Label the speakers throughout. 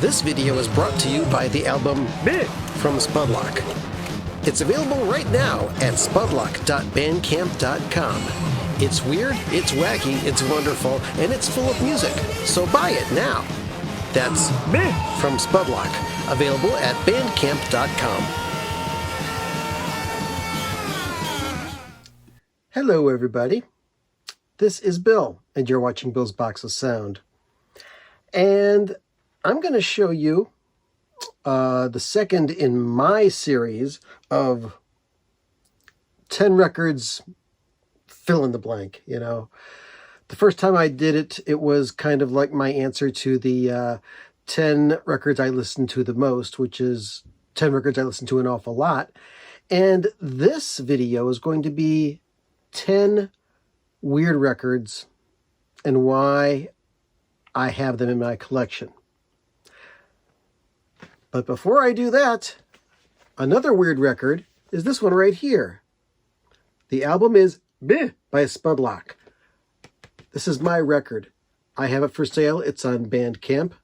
Speaker 1: This video is brought to you by the album Meh from Spudlock. It's available right now at spudlock.bandcamp.com. It's weird, it's wacky, it's wonderful, and it's full of music, so buy it now. That's Meh from Spudlock, available at bandcamp.com. Hello everybody, this is Bill, and you're watching Bill's Box of Sound. And I'm going to show you the second in my series of 10 records, fill in the blank, you know. The first time I did it, it was kind of like my answer to the 10 records I listen to the most, which is 10 records I listen to an awful lot. And this video is going to be 10 weird records and why I have them in my collection. But before I do that, another weird record is this one right here. The album is Meh by Spudlock. This is my record. I have it for sale. It's on Bandcamp,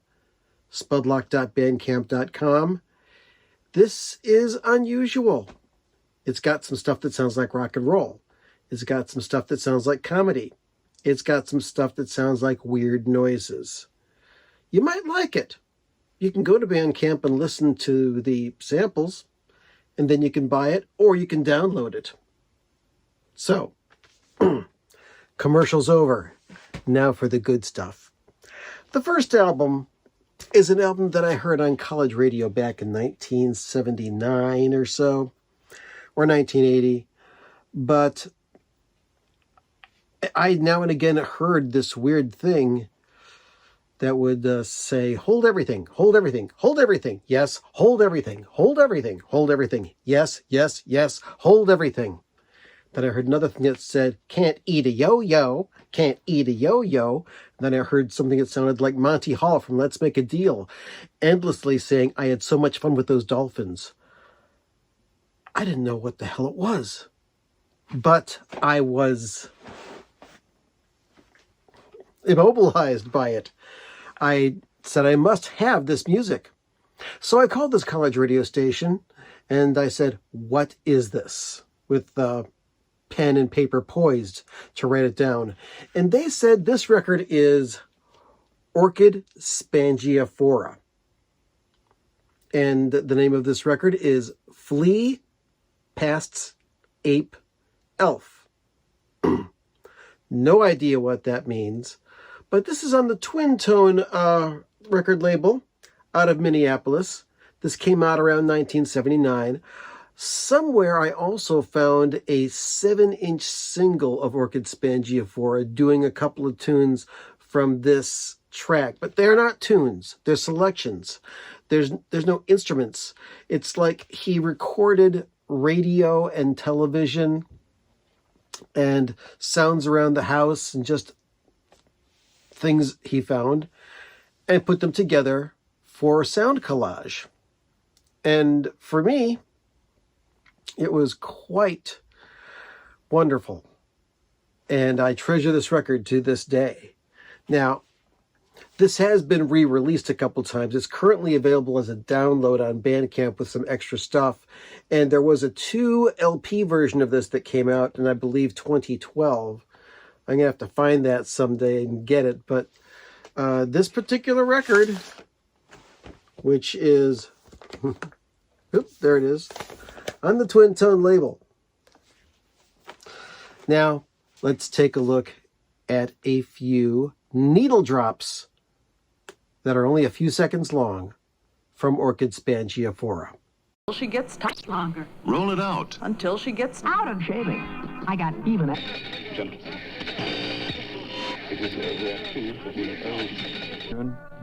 Speaker 1: spudlock.bandcamp.com. This is unusual. It's got some stuff that sounds like rock and roll. It's got some stuff that sounds like comedy. It's got some stuff that sounds like weird noises. You might like it. You can go to Bandcamp and listen to the samples, and then you can buy it, or you can download it. So, commercials over. Now for the good stuff. The first album is an album that I heard on college radio back in 1979 or so, or 1980. But I now and again heard this weird thing that would say, hold everything, hold everything, hold everything, yes, hold everything, hold everything, hold everything, yes, yes, yes, hold everything. Then I heard another thing that said, can't eat a yo-yo, can't eat a yo-yo. Then I heard something that sounded like Monty Hall from Let's Make a Deal, endlessly saying, I had so much fun with those dolphins. I didn't know what the hell it was, but I was immobilized by it. I said I must have this music. So I called this college radio station and I said, what is this? With pen and paper poised to write it down. And they said this record is Orchid Spongiaphora. And the name of this record is Flea, Pasts, Ape, Elf. No idea what that means. But this is on the Twin Tone record label out of Minneapolis. This came out around 1979. Somewhere I also found a 7-inch single of Orchid Spongiaphora doing a couple of tunes from this track. But they're not tunes. They're selections. There's no instruments. It's like he recorded radio and television and sounds around the house and just things he found and put them together for a sound collage. And for me, it was quite wonderful. And I treasure this record to this day. Now, this has been re-released a couple times. It's currently available as a download on Bandcamp with some extra stuff. And there was a 2 LP version of this that came out in, I believe, 2012. I'm going to have to find that someday and get it. But this particular record, which is, oops, there it is, on the Twin Tone label. Now, let's take a look at a few needle drops that are only a few seconds long from Orchid Spongiaphora.
Speaker 2: Until she gets tight longer.
Speaker 3: Roll it out.
Speaker 2: Until she gets out of shaving. I got even it.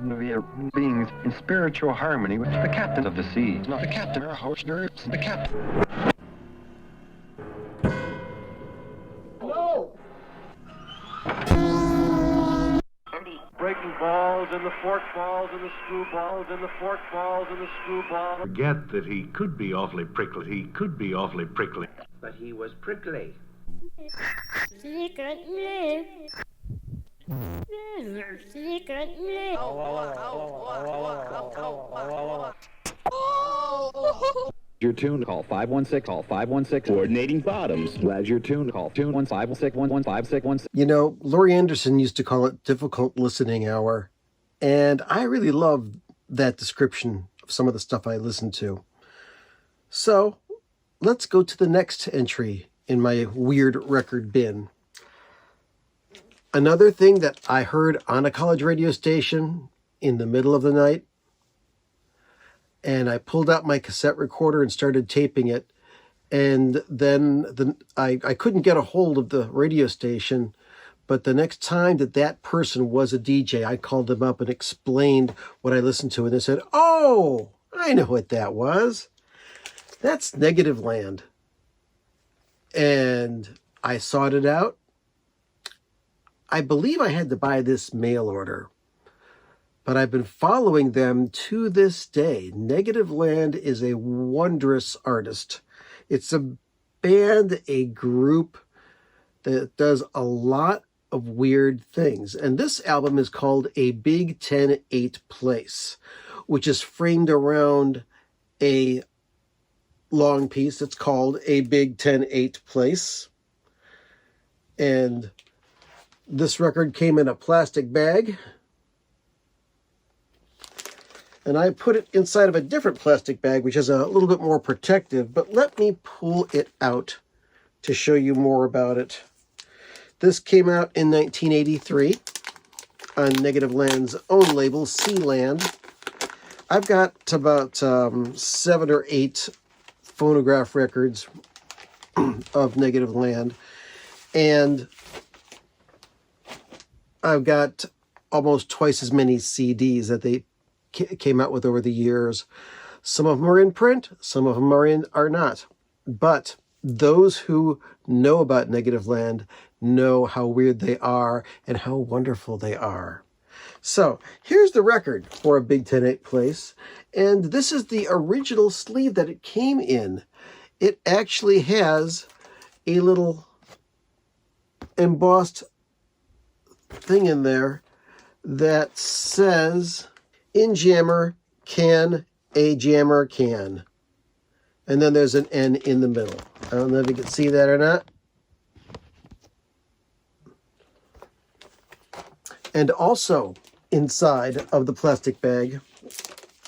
Speaker 4: We are beings in spiritual harmony with the captain of the sea. Not the captain, our host, the captain.
Speaker 5: No!
Speaker 6: Breaking balls and the fork balls and the screw balls and the fork balls and the screw balls.
Speaker 3: Forget that he could be awfully prickly. He could be awfully prickly.
Speaker 7: But he was prickly.
Speaker 5: Secretly. Your tune, call 516, coordinating bottoms. Glad your tune, call 215611561.
Speaker 1: You know, Laurie Anderson used to call it difficult listening hour, and I really love that description of some of the stuff I listen to. So, let's go to the next entry in my weird record bin. Another thing that I heard on a college radio station in the middle of the night, and I pulled out my cassette recorder and started taping it, and then I couldn't get a hold of the radio station, but the next time that person was a DJ, I called them up and explained what I listened to, and they said, "Oh, I know what that was. That's Negative Land." And I sought it out. I believe I had to buy this mail order, but I've been following them to this day. Negative Land is a wondrous artist. It's a band, a group that does a lot of weird things. And this album is called A Big 10-8 Place, which is framed around a long piece that's called A Big 10-8 Place. And this record came in a plastic bag, and I put it inside of a different plastic bag, which is a little bit more protective, but let me pull it out to show you more about it. This came out in 1983 on Negative Land's own label, Sealand. I've got about 7 or 8 phonograph records of Negative Land, and I've got almost twice as many CDs that they came out with over the years. Some of them are in print, some of them are not. But those who know about Negative Land know how weird they are and how wonderful they are. So here's the record for A Big 10-8 Place, and this is the original sleeve that it came in. It actually has a little embossed thing in there that says, "In Jammer, can a jammer can." And then there's an N in the middle. I don't know if you can see that or not. And also inside of the plastic bag,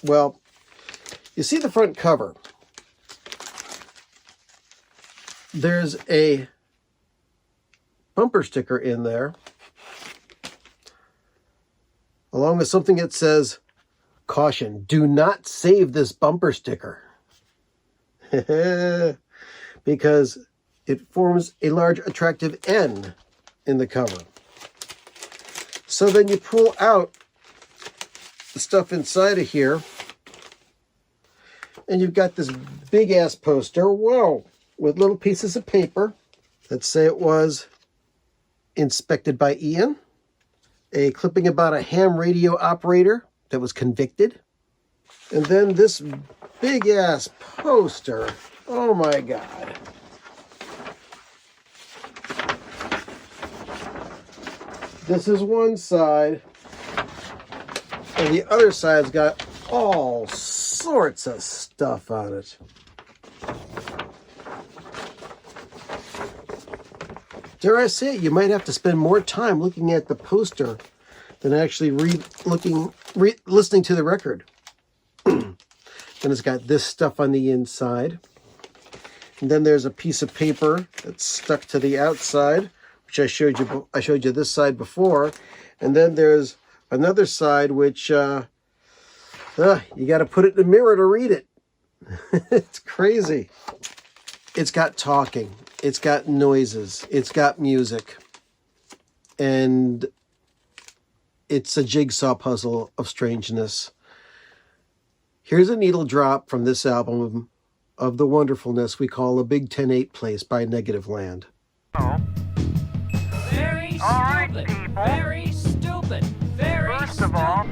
Speaker 1: well, you see the front cover. There's a bumper sticker in there, along with something that says, "Caution, do not save this bumper sticker." Because it forms a large attractive N in the cover. So then you pull out the stuff inside of here, and you've got this big ass poster, whoa, with little pieces of paper that say it was inspected by Ian, a clipping about a ham radio operator that was convicted, and then this big ass poster. Oh my God. This is one side, and the other side's got all sorts of stuff on it. Dare I say it, you might have to spend more time looking at the poster than actually listening to the record. Then it's got this stuff on the inside. And then there's a piece of paper that's stuck to the outside, which I showed you this side before. And then there's another side which you got to put it in the mirror to read it. It's crazy. It's got talking. It's got noises. It's got music. And it's a jigsaw puzzle of strangeness. Here's a needle drop from this album of the wonderfulness we call A Big 10-8 Place by Negative Land.
Speaker 7: Very stupid. All right, people. Very stupid. Very
Speaker 6: First of all,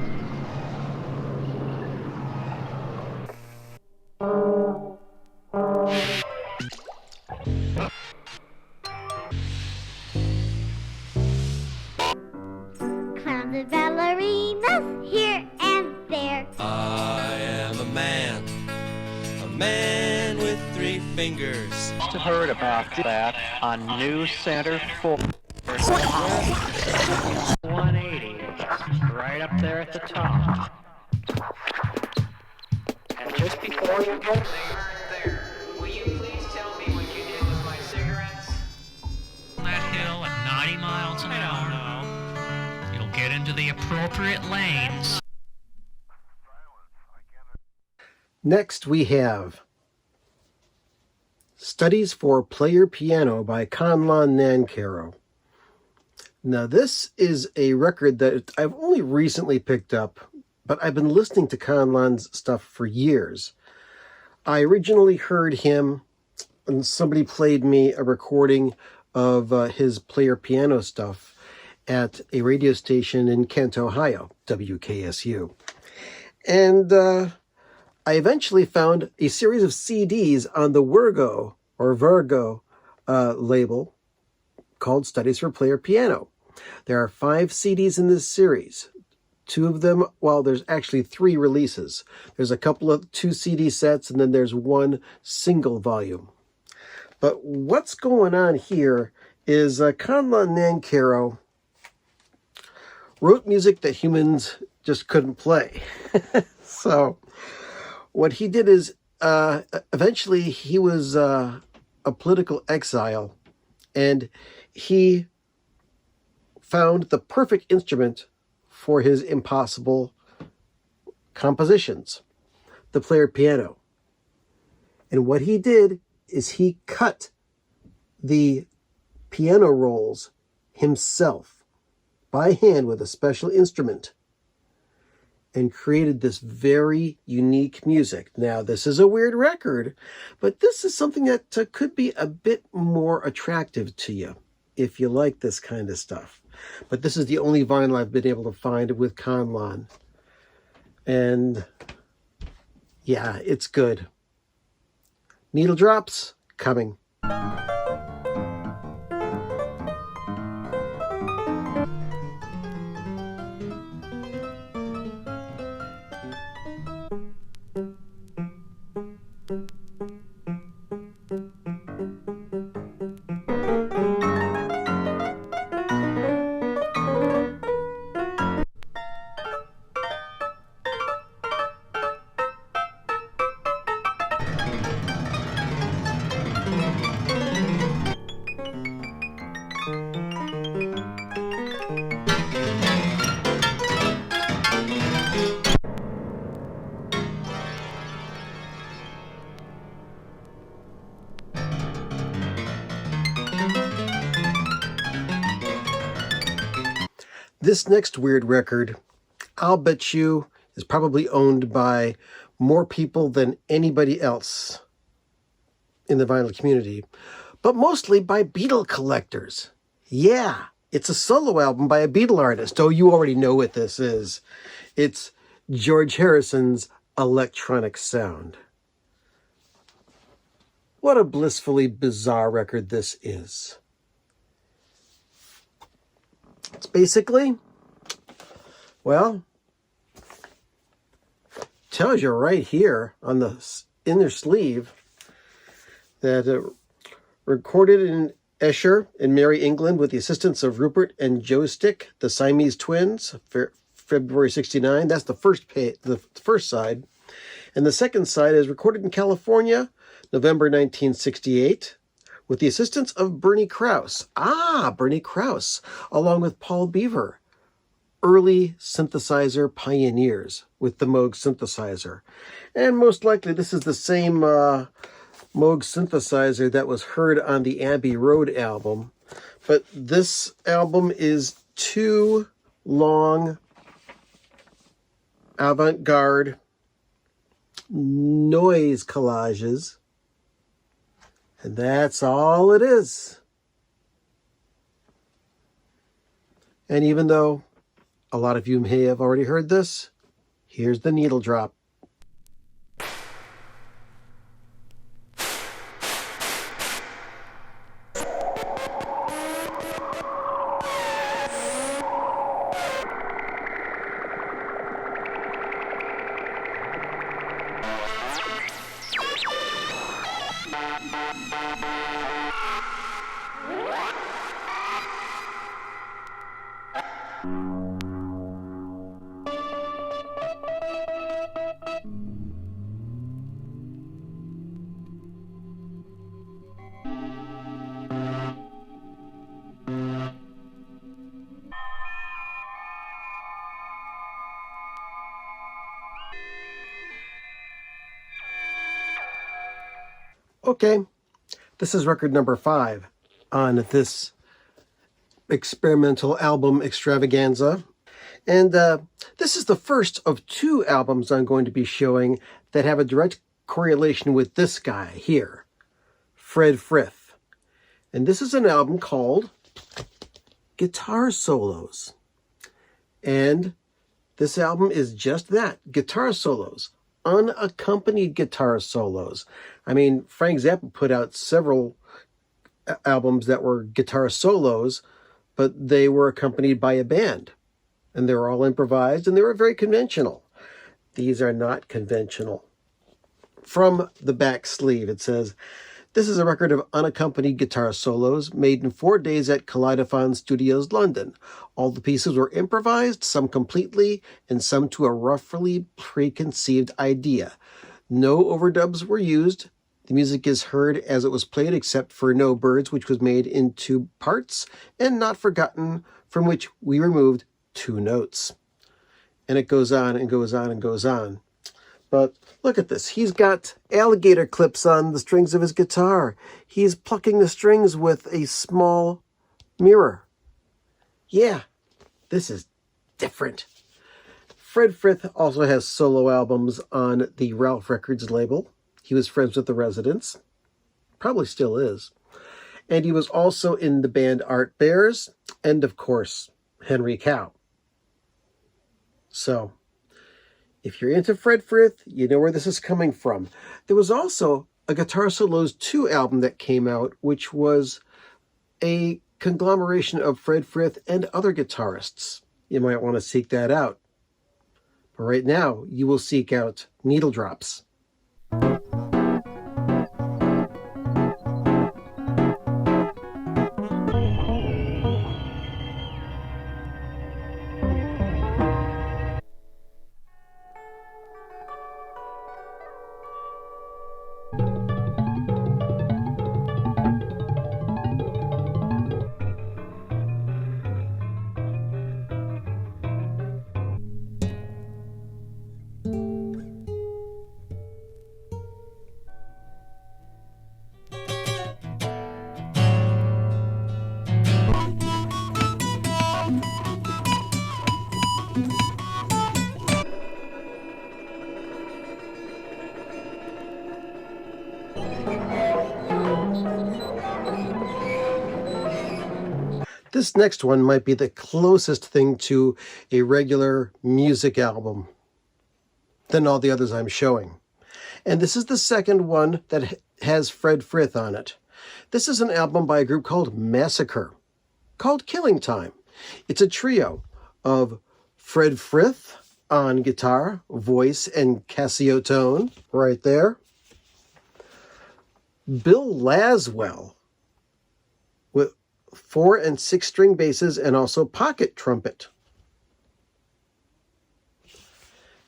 Speaker 8: fingers.
Speaker 6: Heard about that on News Center 4. 180, right up there at the top. And just before you get
Speaker 7: There. Will you please tell me what you did with my cigarettes?
Speaker 9: That hill at 90 miles an hour. You'll get into the appropriate lanes.
Speaker 1: Next we have Studies for Player Piano by Conlon Nancarrow. Now this is a record that I've only recently picked up, but I've been listening to Conlon's stuff for years. I originally heard him, and somebody played me a recording of his player piano stuff at a radio station in Kent, Ohio, WKSU. And I eventually found a series of CDs on the Virgo label called Studies for Player Piano. There are 5 CDs in this series. 2 of them, well, there's actually 3 releases. There's a couple of 2 CD sets, and then there's 1 single volume. But what's going on here is Conlon Nancarrow wrote music that humans just couldn't play. So what he did is, eventually he was a political exile, and he found the perfect instrument for his impossible compositions, the player piano. And what he did is he cut the piano rolls himself by hand with a special instrument and created this very unique music. Now, this is a weird record, but this is something that could be a bit more attractive to you if you like this kind of stuff. But this is the only vinyl I've been able to find with Conlon. And yeah, it's good. Needle drops coming. This next weird record, I'll bet you, is probably owned by more people than anybody else in the vinyl community, but mostly by Beatle collectors. Yeah, it's a solo album by a Beatle artist. Oh, you already know what this is. It's George Harrison's Electronic Sound. What a blissfully bizarre record this is. It's basically, well, tells you right here on the inner sleeve that recorded in Esher in Merry, England with the assistance of Rupert and Joe Stick, the Siamese twins, February 1969. That's the first side. And the second side is recorded in California, November 1968. With the assistance of Bernie Krause. Bernie Krause, along with Paul Beaver, early synthesizer pioneers with the Moog synthesizer. And most likely this is the same Moog synthesizer that was heard on the Abbey Road album. But this album is 2 long, avant-garde noise collages. And that's all it is. And even though a lot of you may have already heard this, here's the needle drop. Okay, this is record number 5 on this experimental album extravaganza. And this is the first of 2 albums I'm going to be showing that have a direct correlation with this guy here, Frith. And this is an album called Guitar Solos. And this album is just that, guitar solos, unaccompanied guitar solos. I mean, Frank Zappa put out several albums that were guitar solos, but they were accompanied by a band. And they were all improvised, and they were very conventional. These are not conventional. From the back sleeve, it says, "This is a record of unaccompanied guitar solos made in 4 days at Kaleidophon Studios, London. All the pieces were improvised, some completely, and some to a roughly preconceived idea. No overdubs were used. The music is heard as it was played, except for No Birds, which was made into parts, and Not Forgotten, from which we removed 2 notes." And it goes on and goes on and goes on. But look at this. He's got alligator clips on the strings of his guitar. He's plucking the strings with a small mirror. Yeah, this is different. Frith also has solo albums on the Ralph Records label. He was friends with the Residents. Probably still is. And he was also in the band Art Bears and, of course, Henry Cow. So, if you're into Frith, you know where this is coming from. There was also a Guitar Solos 2 album that came out, which was a conglomeration of Frith and other guitarists. You might want to seek that out. But right now, you will seek out Needle Drops. This next one might be the closest thing to a regular music album than all the others I'm showing. And this is the second one that has Frith on it. This is an album by a group called Massacre, called Killing Time. It's a trio of Frith on guitar, voice, and Casio tone, right there. Bill Laswell with 4 and 6 string basses and also pocket trumpet.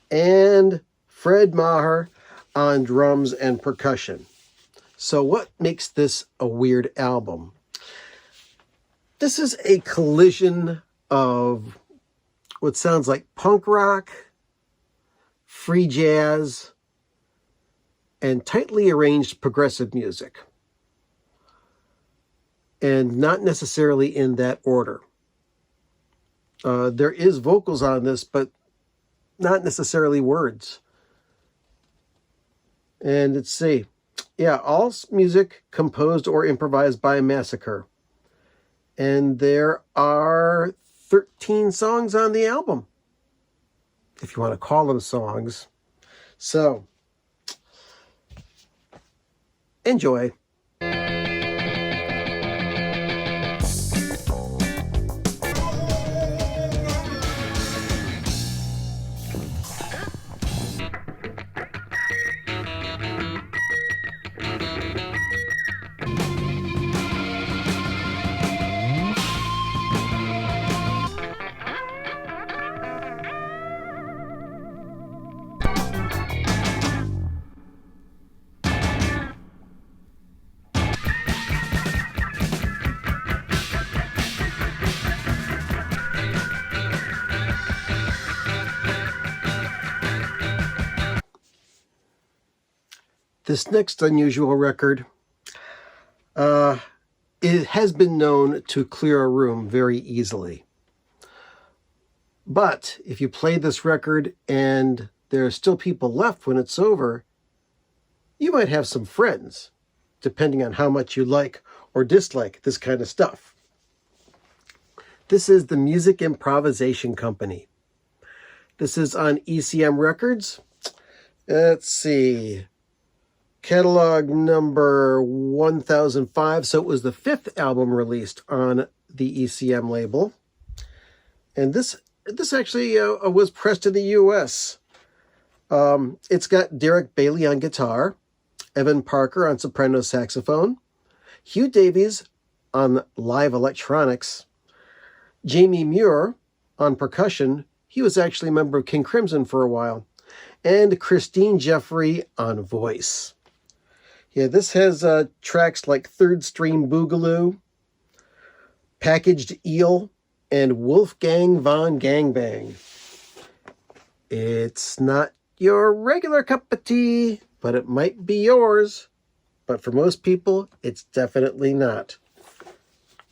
Speaker 1: And Fred Maher on drums and percussion. So what makes this a weird album? This is a collision of what sounds like punk rock, free jazz, and tightly arranged progressive music. And not necessarily in that order. There is vocals on this, but not necessarily words. And let's see. Yeah, all music composed or improvised by Massacre. And there are 13 songs on the album, if you want to call them songs. So, enjoy. This next unusual record, it has been known to clear a room very easily. But if you play this record and there are still people left when it's over, you might have some friends, depending on how much you like or dislike this kind of stuff. This is the Music Improvisation Company. This is on ECM Records. Let's see. Catalog number 1005. So it was the 5th album released on the ECM label. And this actually was pressed in the US. It's got Derek Bailey on guitar, Evan Parker on soprano saxophone, Hugh Davies on live electronics, Jamie Muir on percussion. He was actually a member of King Crimson for a while. And Christine Jeffrey on voice. Yeah, this has tracks like Third Stream Boogaloo, Packaged Eel, and Wolfgang von Gangbang. It's not your regular cup of tea, but it might be yours. But for most people, it's definitely not.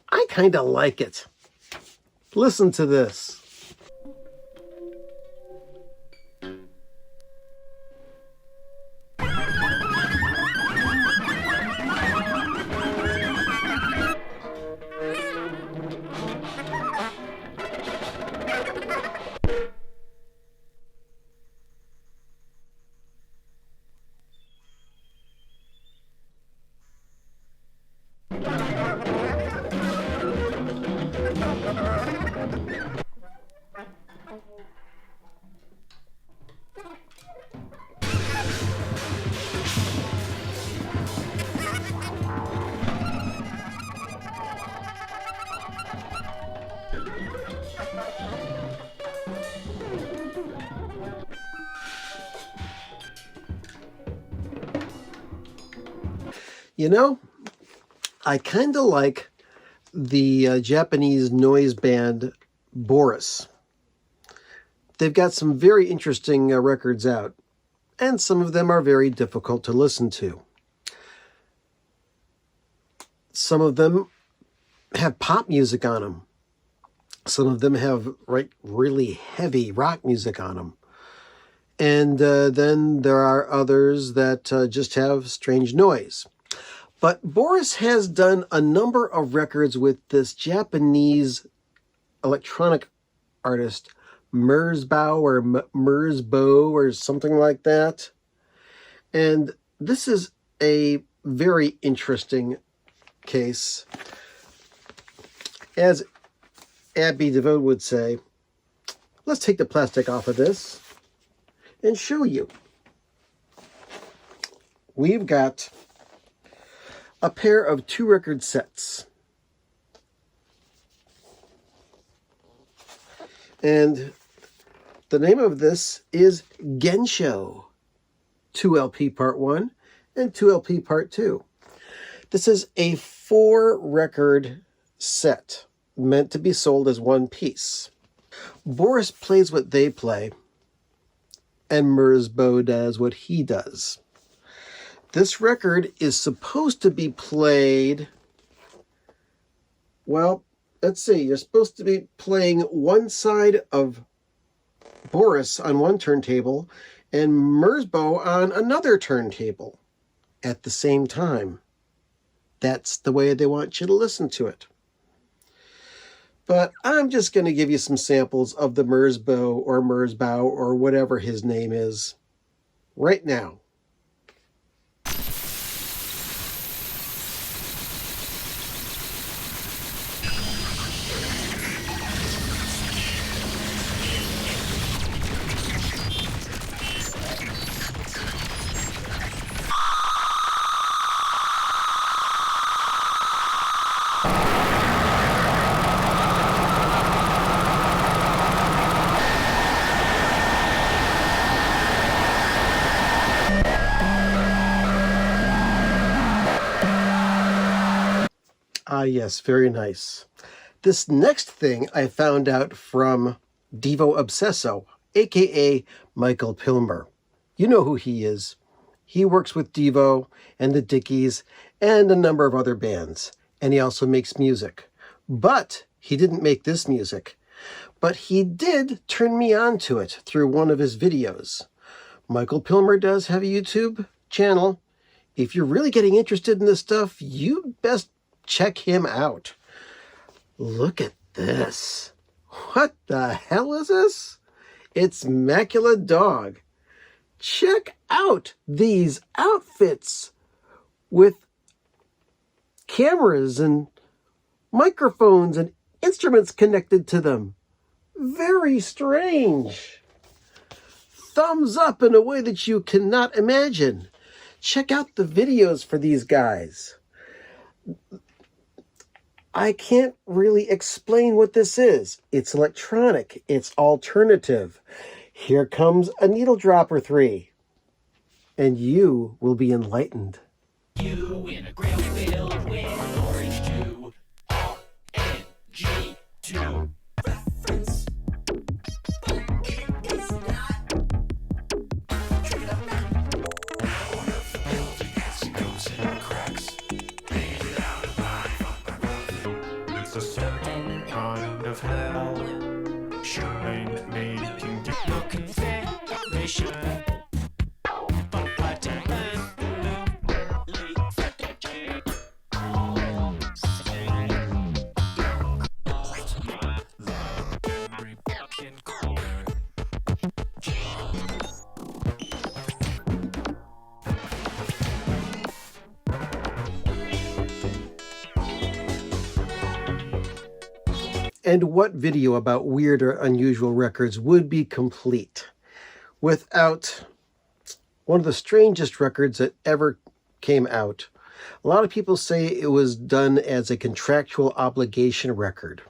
Speaker 1: I kind of like it. Listen to this. You know, I kind of like the Japanese noise band Boris. They've got some very interesting records out, and some of them are very difficult to listen to. Some of them have pop music on them. Some of them have really heavy rock music on them. And then there are others that just have strange noise. But Boris has done a number of records with this Japanese electronic artist, MERSBO or MERSBO or something like that. And this is a very interesting case. As Abby DeVoe would say, let's take the plastic off of this and show you. We've got a pair of 2 record sets. And the name of this is Gensho 2LP Part 1 and 2LP Part 2. This is a 4 record set meant to be sold as one piece. Boris plays what they play, and MERSBO does what he does. This record is supposed to be played, well, let's see, you're supposed to be playing one side of Boris on one turntable and MERSBO on another turntable at the same time. That's the way they want you to listen to it. But I'm just going to give you some samples of the MERSBO or MERSBO or whatever his name is right now. Ah, yes, very nice. This next thing I found out from Devo Obsesso, aka Michael Pilmer. You know who he is. He works with Devo and the Dickies and a number of other bands. And he also makes music. But he didn't make this music. But he did turn me on to it through one of his videos. Michael Pilmer does have a YouTube channel. If you're really getting interested in this stuff, you best check him out. Look at this. What the hell is this? It's Maculadog. Check out these outfits with cameras and microphones and instruments connected to them. Very strange. Thumbs up in a way that you cannot imagine. Check out the videos for these guys. I can't really explain what this is. It's electronic. It's alternative. Here comes a needle drop or three. And you will be enlightened.
Speaker 8: You in a grill filled with orange juice. ONG2. Reference. It's not. Check it out now. One of the building as it goes in cracks. Made it out of my. It's a certain kind of hell. Shine making the confederation.
Speaker 1: And what video about weird or unusual records would be complete without one of the strangest records that ever came out? A lot of people say it was done as a contractual obligation record.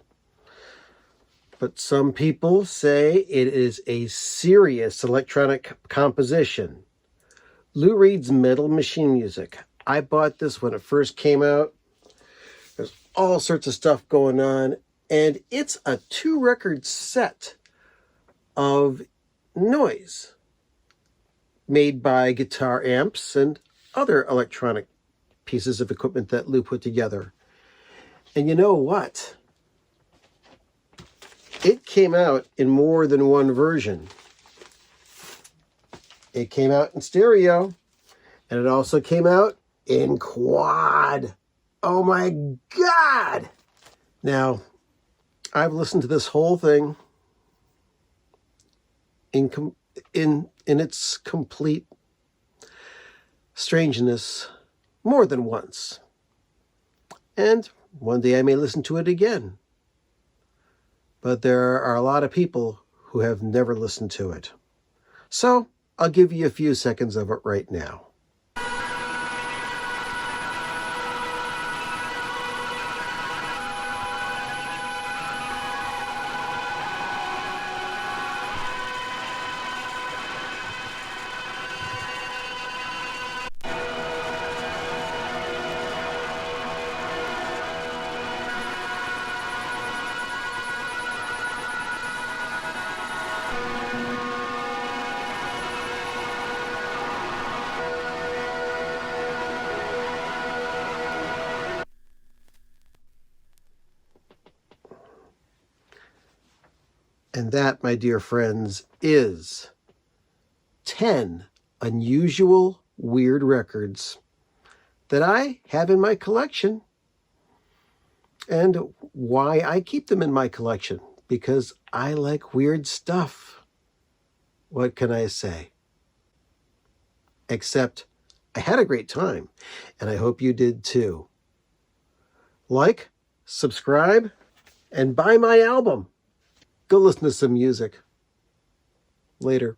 Speaker 1: But some people say it is a serious electronic composition. Lou Reed's Metal Machine Music. I bought this when it first came out. There's all sorts of stuff going on. And it's a 2-record set of noise made by guitar amps and other electronic pieces of equipment that Lou put together. And you know what? It came out in more than one version. It came out in stereo, and it also came out in quad. Oh my God! Now, I've listened to this whole thing in its complete strangeness more than once. And one day I may listen to it again. But there are a lot of people who have never listened to it. So I'll give you a few seconds of it right now. And that, my dear friends, is 10 unusual, weird records that I have in my collection. And why I keep them in my collection. Because I like weird stuff. What can I say? Except I had a great time, and I hope you did too. Like, subscribe, and buy my album. Go listen to some music. Later.